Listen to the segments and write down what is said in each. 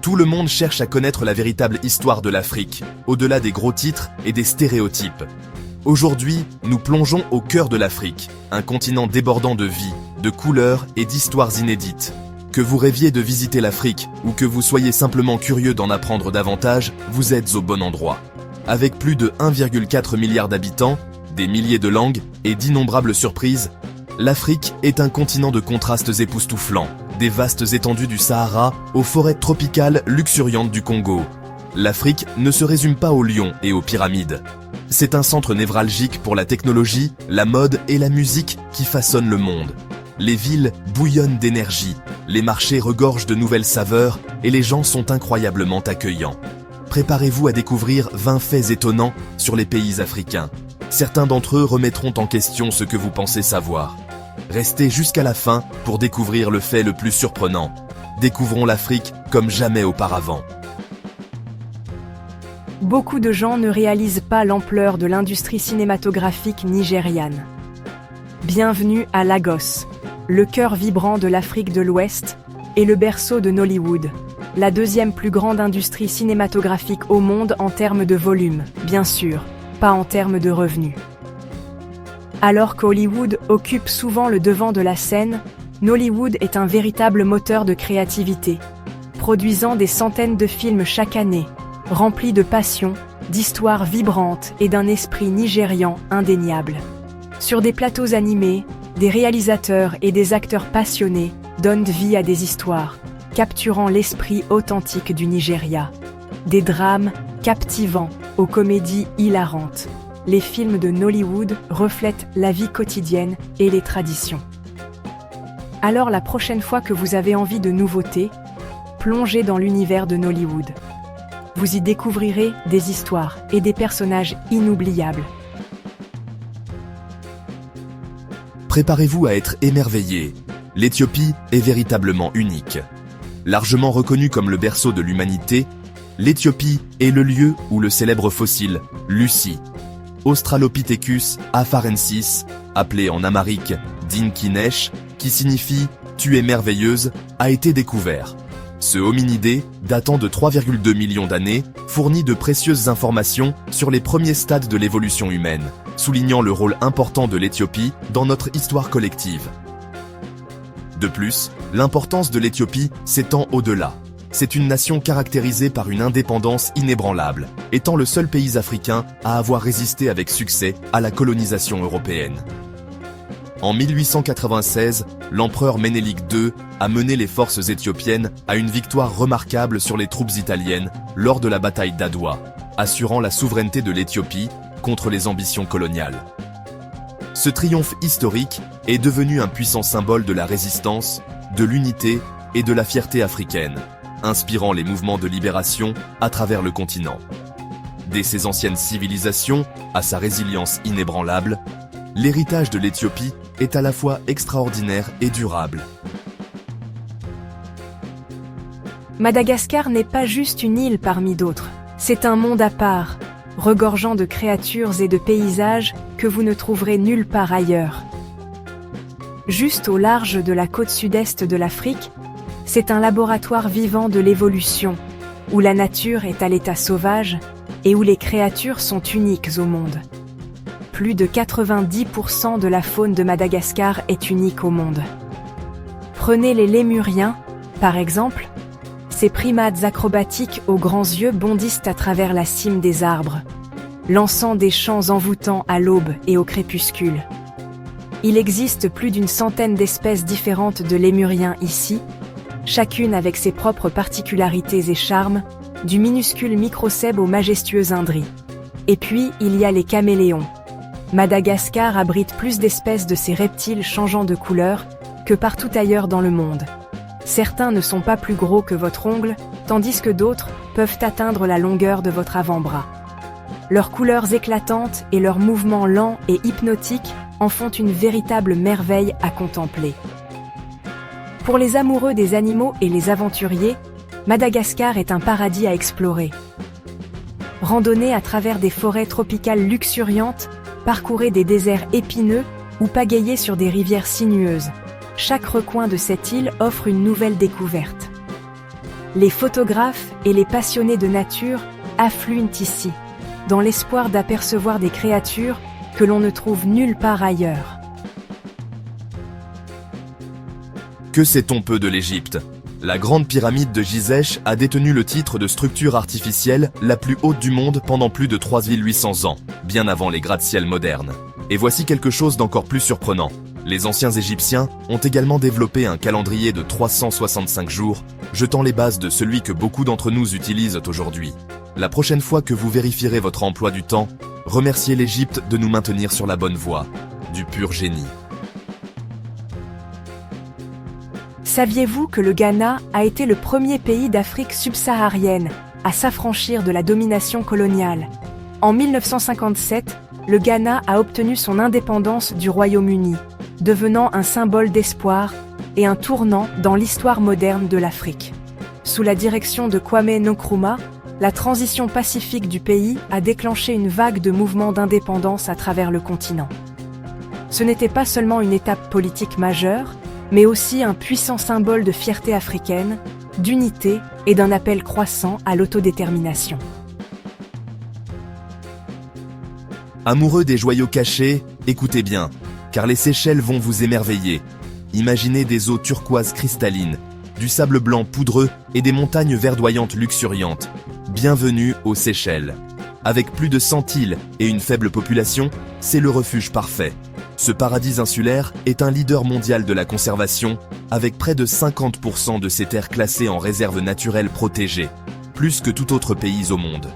Tout le monde cherche à connaître la véritable histoire de l'Afrique, au-delà des gros titres et des stéréotypes. Aujourd'hui, nous plongeons au cœur de l'Afrique, un continent débordant de vie, de couleurs et d'histoires inédites. Que vous rêviez de visiter l'Afrique ou que vous soyez simplement curieux d'en apprendre davantage, vous êtes au bon endroit. Avec plus de 1,4 milliard d'habitants, des milliers de langues et d'innombrables surprises, l'Afrique est un continent de contrastes époustouflants, des vastes étendues du Sahara aux forêts tropicales luxuriantes du Congo. L'Afrique ne se résume pas aux lions et aux pyramides. C'est un centre névralgique pour la technologie, la mode et la musique qui façonnent le monde. Les villes bouillonnent d'énergie, les marchés regorgent de nouvelles saveurs et les gens sont incroyablement accueillants. Préparez-vous à découvrir 20 faits étonnants sur les pays africains. Certains d'entre eux remettront en question ce que vous pensez savoir. Restez jusqu'à la fin pour découvrir le fait le plus surprenant. Découvrons l'Afrique comme jamais auparavant. Beaucoup de gens ne réalisent pas l'ampleur de l'industrie cinématographique nigériane. Bienvenue à Lagos, le cœur vibrant de l'Afrique de l'Ouest et le berceau de Nollywood, la deuxième plus grande industrie cinématographique au monde en termes de volume, bien sûr, pas en termes de revenus. Alors qu'Hollywood occupe souvent le devant de la scène, Nollywood est un véritable moteur de créativité, produisant des centaines de films chaque année, remplis de passion, d'histoires vibrantes et d'un esprit nigérian indéniable. Sur des plateaux animés, des réalisateurs et des acteurs passionnés donnent vie à des histoires, capturant l'esprit authentique du Nigeria. Des drames captivants aux comédies hilarantes. Les films de Nollywood reflètent la vie quotidienne et les traditions. Alors la prochaine fois que vous avez envie de nouveautés, plongez dans l'univers de Nollywood. Vous y découvrirez des histoires et des personnages inoubliables. Préparez-vous à être émerveillés. L'Éthiopie est véritablement unique. Largement reconnue comme le berceau de l'humanité, l'Éthiopie est le lieu où le célèbre fossile Lucy, Australopithecus afarensis, appelé en amharique Dinkinesh, qui signifie « tu es merveilleuse », a été découvert. Ce hominidé, datant de 3,2 millions d'années, fournit de précieuses informations sur les premiers stades de l'évolution humaine, soulignant le rôle important de l'Éthiopie dans notre histoire collective. De plus, l'importance de l'Éthiopie s'étend au-delà. C'est une nation caractérisée par une indépendance inébranlable, étant le seul pays africain à avoir résisté avec succès à la colonisation européenne. En 1896, l'empereur Ménélique II a mené les forces éthiopiennes à une victoire remarquable sur les troupes italiennes lors de la bataille d'Adwa, assurant la souveraineté de l'Éthiopie contre les ambitions coloniales. Ce triomphe historique est devenu un puissant symbole de la résistance, de l'unité et de la fierté africaine, inspirant les mouvements de libération à travers le continent. Dès ses anciennes civilisations à sa résilience inébranlable, l'héritage de l'Éthiopie est à la fois extraordinaire et durable. Madagascar n'est pas juste une île parmi d'autres, c'est un monde à part, regorgeant de créatures et de paysages que vous ne trouverez nulle part ailleurs. Juste au large de la côte sud-est de l'Afrique, c'est un laboratoire vivant de l'évolution, où la nature est à l'état sauvage et où les créatures sont uniques au monde. Plus de 90% de la faune de Madagascar est unique au monde. Prenez les lémuriens, par exemple. Ces primates acrobatiques aux grands yeux bondissent à travers la cime des arbres, lançant des chants envoûtants à l'aube et au crépuscule. Il existe plus d'une centaine d'espèces différentes de lémuriens ici, chacune avec ses propres particularités et charmes, du minuscule microcèbe au majestueux indri. Et puis, il y a les caméléons. Madagascar abrite plus d'espèces de ces reptiles changeant de couleur que partout ailleurs dans le monde. Certains ne sont pas plus gros que votre ongle, tandis que d'autres peuvent atteindre la longueur de votre avant-bras. Leurs couleurs éclatantes et leurs mouvements lents et hypnotiques en font une véritable merveille à contempler. Pour les amoureux des animaux et les aventuriers, Madagascar est un paradis à explorer. Randonnez à travers des forêts tropicales luxuriantes, parcourez des déserts épineux ou pagayez sur des rivières sinueuses. Chaque recoin de cette île offre une nouvelle découverte. Les photographes et les passionnés de nature affluent ici, dans l'espoir d'apercevoir des créatures que l'on ne trouve nulle part ailleurs. Que sait-on peu de l'Égypte? La grande pyramide de Gizeh a détenu le titre de structure artificielle la plus haute du monde pendant plus de 3800 ans, bien avant les gratte-ciel modernes. Et voici quelque chose d'encore plus surprenant. Les anciens Égyptiens ont également développé un calendrier de 365 jours, jetant les bases de celui que beaucoup d'entre nous utilisent aujourd'hui. La prochaine fois que vous vérifierez votre emploi du temps, remerciez l'Égypte de nous maintenir sur la bonne voie. Du pur génie. Saviez-vous que le Ghana a été le premier pays d'Afrique subsaharienne à s'affranchir de la domination coloniale? En 1957, le Ghana a obtenu son indépendance du Royaume-Uni, devenant un symbole d'espoir et un tournant dans l'histoire moderne de l'Afrique. Sous la direction de Kwame Nkrumah, la transition pacifique du pays a déclenché une vague de mouvements d'indépendance à travers le continent. Ce n'était pas seulement une étape politique majeure, mais aussi un puissant symbole de fierté africaine, d'unité et d'un appel croissant à l'autodétermination. Amoureux des joyaux cachés, écoutez bien, car les Seychelles vont vous émerveiller. Imaginez des eaux turquoises cristallines, du sable blanc poudreux et des montagnes verdoyantes luxuriantes. Bienvenue aux Seychelles. Avec plus de 100 îles et une faible population, c'est le refuge parfait. Ce paradis insulaire est un leader mondial de la conservation, avec près de 50% de ses terres classées en réserve naturelle protégée, plus que tout autre pays au monde.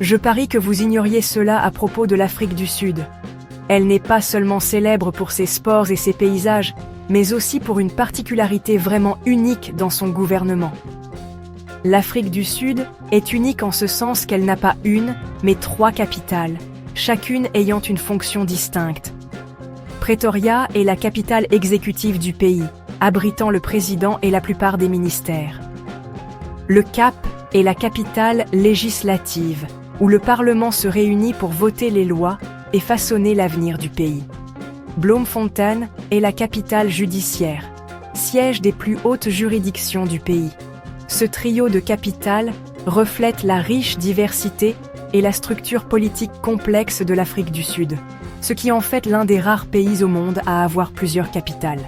Je parie que vous ignoriez cela à propos de l'Afrique du Sud. Elle n'est pas seulement célèbre pour ses sports et ses paysages, mais aussi pour une particularité vraiment unique dans son gouvernement. L'Afrique du Sud est unique en ce sens qu'elle n'a pas une, mais 3 capitales, chacune ayant une fonction distincte. Pretoria est la capitale exécutive du pays, abritant le président et la plupart des ministères. Le Cap est la capitale législative, où le Parlement se réunit pour voter les lois et façonner l'avenir du pays. Bloemfontein est la capitale judiciaire, siège des plus hautes juridictions du pays. Ce trio de capitales reflète la riche diversité et la structure politique complexe de l'Afrique du Sud, ce qui en fait l'un des rares pays au monde à avoir plusieurs capitales.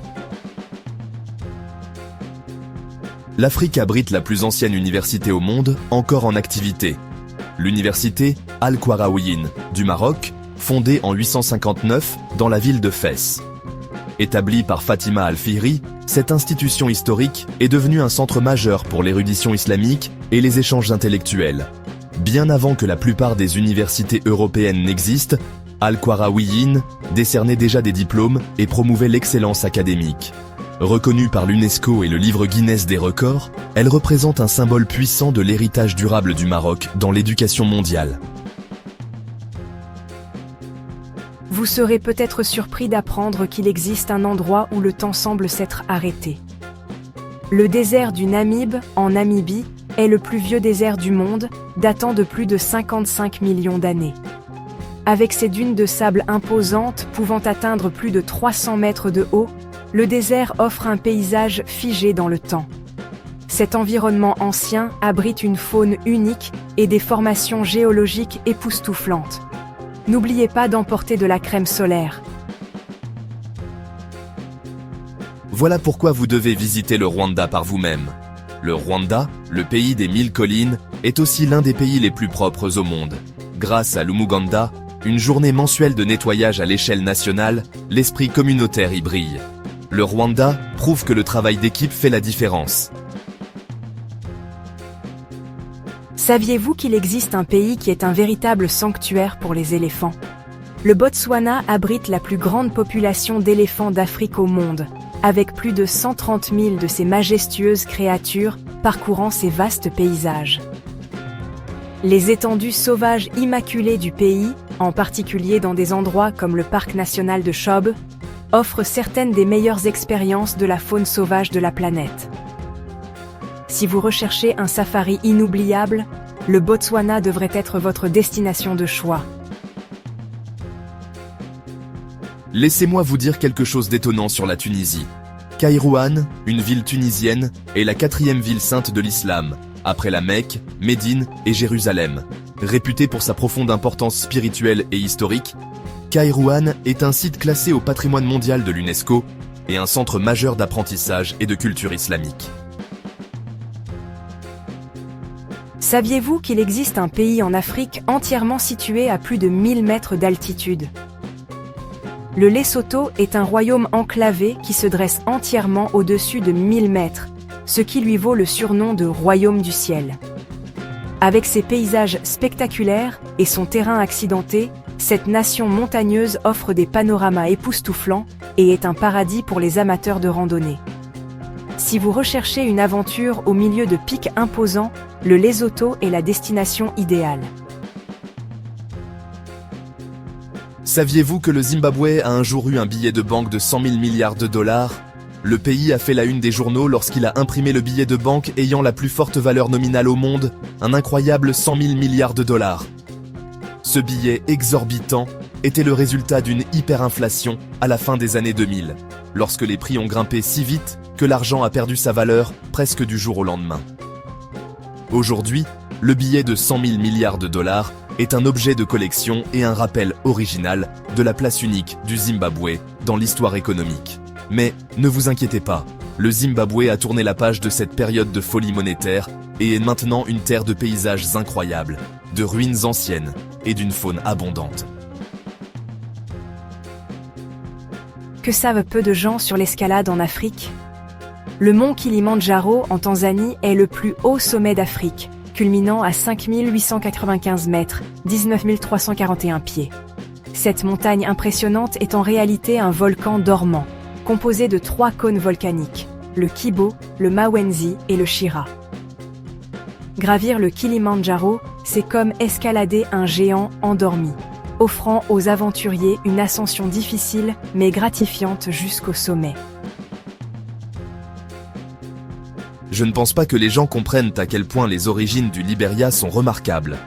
L'Afrique abrite la plus ancienne université au monde, encore en activité. L'université Al-Qarawiyyin du Maroc, fondée en 859 dans la ville de Fès. Établie par Fatima Al-Fihri, cette institution historique est devenue un centre majeur pour l'érudition islamique et les échanges intellectuels. Bien avant que la plupart des universités européennes n'existent, Al-Qarawiyyin décernait déjà des diplômes et promouvait l'excellence académique. Reconnue par l'UNESCO et le livre Guinness des records, elle représente un symbole puissant de l'héritage durable du Maroc dans l'éducation mondiale. Vous serez peut-être surpris d'apprendre qu'il existe un endroit où le temps semble s'être arrêté. Le désert du Namib, en Namibie, est le plus vieux désert du monde, datant de plus de 55 millions d'années. Avec ses dunes de sable imposantes pouvant atteindre plus de 300 mètres de haut, le désert offre un paysage figé dans le temps. Cet environnement ancien abrite une faune unique et des formations géologiques époustouflantes. N'oubliez pas d'emporter de la crème solaire. Voilà pourquoi vous devez visiter le Rwanda par vous-même. Le Rwanda, le pays des 1000 collines, est aussi l'un des pays les plus propres au monde. Grâce à l'Umuganda, une journée mensuelle de nettoyage à l'échelle nationale, l'esprit communautaire y brille. Le Rwanda prouve que le travail d'équipe fait la différence. Saviez-vous qu'il existe un pays qui est un véritable sanctuaire pour les éléphants? Le Botswana abrite la plus grande population d'éléphants d'Afrique au monde, avec plus de 130 000 de ces majestueuses créatures parcourant ces vastes paysages. Les étendues sauvages immaculées du pays, en particulier dans des endroits comme le parc national de Chobe, offrent certaines des meilleures expériences de la faune sauvage de la planète. Si vous recherchez un safari inoubliable, le Botswana devrait être votre destination de choix. Laissez-moi vous dire quelque chose d'étonnant sur la Tunisie. Kairouan, une ville tunisienne, est la 4e ville sainte de l'islam, après la Mecque, Médine et Jérusalem. Réputée pour sa profonde importance spirituelle et historique, Kairouan est un site classé au patrimoine mondial de l'UNESCO et un centre majeur d'apprentissage et de culture islamique. Saviez-vous qu'il existe un pays en Afrique entièrement situé à plus de 1000 mètres d'altitude? Le Lesotho est un royaume enclavé qui se dresse entièrement au-dessus de 1000 mètres, ce qui lui vaut le surnom de Royaume du ciel. Avec ses paysages spectaculaires et son terrain accidenté, cette nation montagneuse offre des panoramas époustouflants et est un paradis pour les amateurs de randonnée. Si vous recherchez une aventure au milieu de pics imposants, le Lesotho est la destination idéale. Saviez-vous que le Zimbabwe a un jour eu un billet de banque de 100 000 milliards de dollars? Le pays a fait la une des journaux lorsqu'il a imprimé le billet de banque ayant la plus forte valeur nominale au monde, un incroyable 100 000 milliards de dollars. Ce billet exorbitant était le résultat d'une hyperinflation à la fin des années 2000, lorsque les prix ont grimpé si vite que l'argent a perdu sa valeur presque du jour au lendemain. Aujourd'hui, le billet de 100 000 milliards de dollars est un objet de collection et un rappel original de la place unique du Zimbabwe dans l'histoire économique. Mais ne vous inquiétez pas, le Zimbabwe a tourné la page de cette période de folie monétaire et est maintenant une terre de paysages incroyables, de ruines anciennes et d'une faune abondante. Que savent peu de gens sur l'escalade en Afrique? Le mont Kilimandjaro en Tanzanie est le plus haut sommet d'Afrique, culminant à 5895 mètres, 19 341 pieds. Cette montagne impressionnante est en réalité un volcan dormant, composé de 3 cônes volcaniques, le Kibo, le Mawenzi et le Shira. Gravir le Kilimandjaro, c'est comme escalader un géant endormi, offrant aux aventuriers une ascension difficile mais gratifiante jusqu'au sommet. Je ne pense pas que les gens comprennent à quel point les origines du Libéria sont remarquables.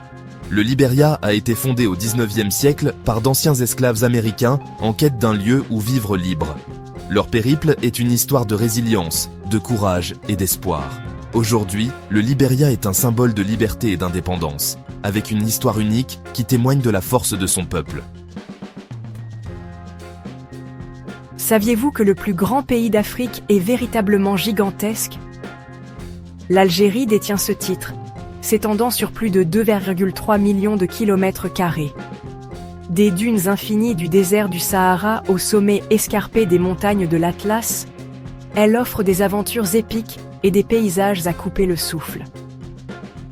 Le Libéria a été fondé au XIXe siècle par d'anciens esclaves américains en quête d'un lieu où vivre libre. Leur périple est une histoire de résilience, de courage et d'espoir. Aujourd'hui, le Libéria est un symbole de liberté et d'indépendance, avec une histoire unique qui témoigne de la force de son peuple. Saviez-vous que le plus grand pays d'Afrique est véritablement gigantesque? L'Algérie détient ce titre, s'étendant sur plus de 2,3 millions de kilomètres carrés. Des dunes infinies du désert du Sahara au sommet escarpé des montagnes de l'Atlas, elle offre des aventures épiques et des paysages à couper le souffle.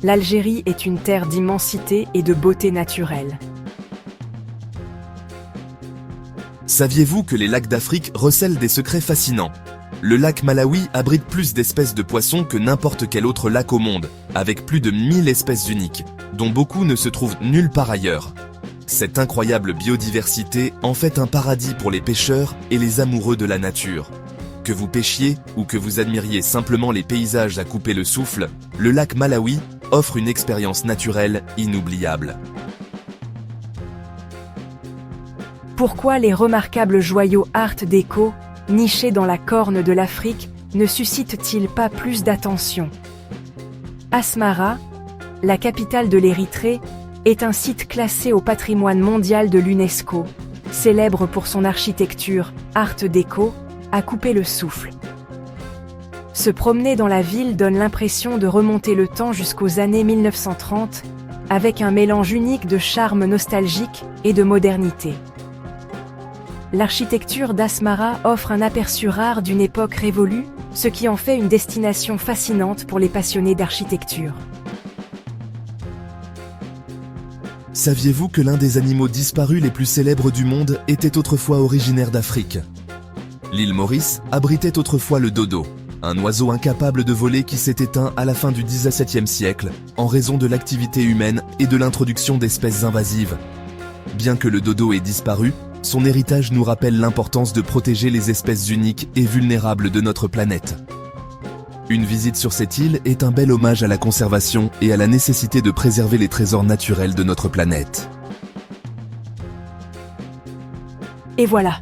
L'Algérie est une terre d'immensité et de beauté naturelle. Saviez-vous que les lacs d'Afrique recèlent des secrets fascinants? Le lac Malawi abrite plus d'espèces de poissons que n'importe quel autre lac au monde, avec plus de 1000 espèces uniques, dont beaucoup ne se trouvent nulle part ailleurs. Cette incroyable biodiversité en fait un paradis pour les pêcheurs et les amoureux de la nature. Que vous pêchiez ou que vous admiriez simplement les paysages à couper le souffle, le lac Malawi offre une expérience naturelle inoubliable. Pourquoi les remarquables joyaux Art déco, nichés dans la corne de l'Afrique, ne suscitent-ils pas plus d'attention? Asmara, la capitale de l'Érythrée, est un site classé au patrimoine mondial de l'UNESCO, célèbre pour son architecture, Art déco, à couper le souffle. Se promener dans la ville donne l'impression de remonter le temps jusqu'aux années 1930, avec un mélange unique de charme nostalgique et de modernité. L'architecture d'Asmara offre un aperçu rare d'une époque révolue, ce qui en fait une destination fascinante pour les passionnés d'architecture. Saviez-vous que l'un des animaux disparus les plus célèbres du monde était autrefois originaire d'Afrique? L'île Maurice abritait autrefois le dodo, un oiseau incapable de voler qui s'est éteint à la fin du XVIIe siècle en raison de l'activité humaine et de l'introduction d'espèces invasives. Bien que le dodo ait disparu, son héritage nous rappelle l'importance de protéger les espèces uniques et vulnérables de notre planète. Une visite sur cette île est un bel hommage à la conservation et à la nécessité de préserver les trésors naturels de notre planète. Et voilà,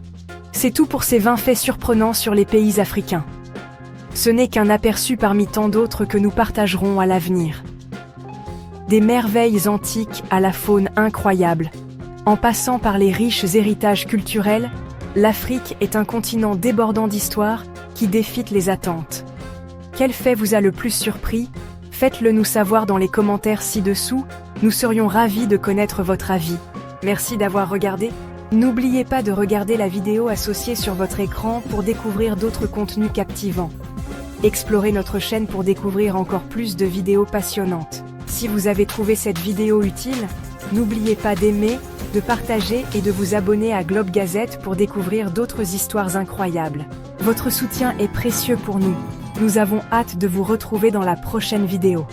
C'est tout pour ces 20 faits surprenants sur les pays africains. Ce n'est qu'un aperçu parmi tant d'autres que nous partagerons à l'avenir. Des merveilles antiques à la faune incroyable. En passant par les riches héritages culturels, l'Afrique est un continent débordant d'histoires qui défient les attentes. Quel fait vous a le plus surpris? Faites-le nous savoir dans les commentaires ci-dessous, nous serions ravis de connaître votre avis. Merci d'avoir regardé. N'oubliez pas de regarder la vidéo associée sur votre écran pour découvrir d'autres contenus captivants. Explorez notre chaîne pour découvrir encore plus de vidéos passionnantes. Si vous avez trouvé cette vidéo utile, n'oubliez pas d'aimer, de partager et de vous abonner à Globe Gazette pour découvrir d'autres histoires incroyables. Votre soutien est précieux pour nous. Nous avons hâte de vous retrouver dans la prochaine vidéo.